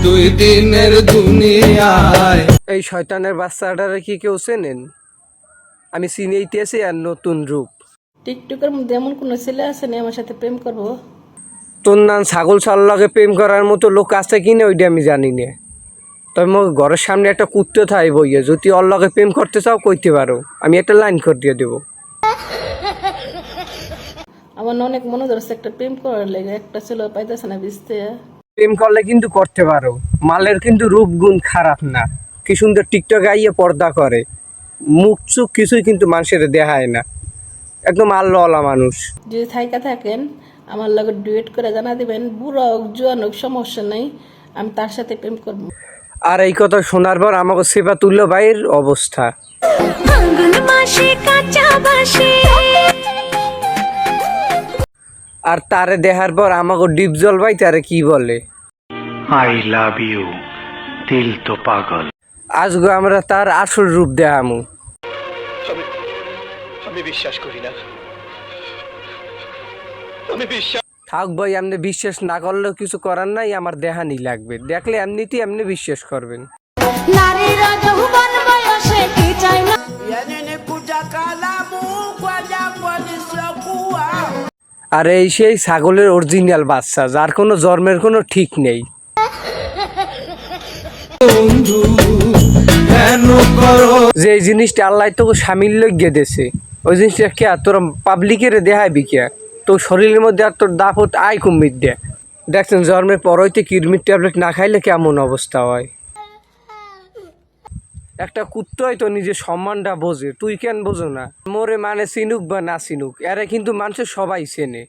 দুই দিনের দুনিয়ায়। এই শয়তানের বাচ্চাটারে কি কেউ চেনেন? আমি চিনেইতেছি আর নতুন রূপ। টিকটকের মধ্যে এমন কোনো ছেলে আছে না আমার সাথে প্রেম করবো? তোর নাম ছাগল ছাল্লাকে প্রেম করার মতো লোক আছে কিনা ওইটা আমি জানি না। তবে মোর ঘরের সামনে একটা কুত্তে থাই বইয়ে, যদি ওর লগে প্রেম করতে চাও কইতে পারো, আমি একটা লাইন করে দিয়ে দেবো। আমার না অনেক মনে ধরছে একটা প্রেম করার লেগে, একটা ছেলে পাইতেছে না বুঝতে। প্রেম করলে কিন্তু করতে পারো, মালের কিন্তু রূপ গুণ খারাপ না। কি সুন্দর টিকটক আইয়ে পর্দা করে, মুখ চুখ কিছুই কিন্তু মানুষের দেখায় না, একদম আল্লাহওয়ালা মানুষ। যদি থাইকা থাকেন আমার লগে ডুয়েট করে জানা দিবেন, বুড়ো হোক জোয়ান হোক সমস্যা নাই, আমি তার সাথে প্রেম করবো। আর এই কথা শোনার পর আমাকে সেবা তুল্য ভাইয়ের অবস্থা। আর তারে দেখার পর আমাকে ডিপজল ভাই তারে কি বলে, আই লাভ ইউ, দিল তো পাগল। আজকে আমরা তার আসল রূপ দেখামু। আমি বিশ্বাস করি না, আমি বিশ্বাস। থাক ভাই, আপনি বিশ্বাস না করলেও কিছু করার নাই, আমার দেখানি লাগবে, দেখলে এমনিতেই আপনি বিশ্বাস করবেন। আর এই সেই ছাগলের অরিজিনাল বাচ্চা, যার কোনো জন্মের কোনো ঠিক নেই। যে এই জিনিসটা আল্লাহ তোকে সামিল লইগে দেছে, ওই জিনিসটা কে তোর পাবলিকের দেখাইবি কে? তোর শরীরের মধ্যে আর তোর দাপট আয় কুমির দে। দেখছেন জন্মের পর হইতে কিডনির ট্যাবলেট না খাইলে কেমন অবস্থা হয়। একটা কুত্তাই তো নিজের সম্মানটা বোঝে, তুই কেন বোঝো না? মোরে মানে চিনুক বা না চিনুক, এরা কিন্তু মানুষের সবাই চেনে।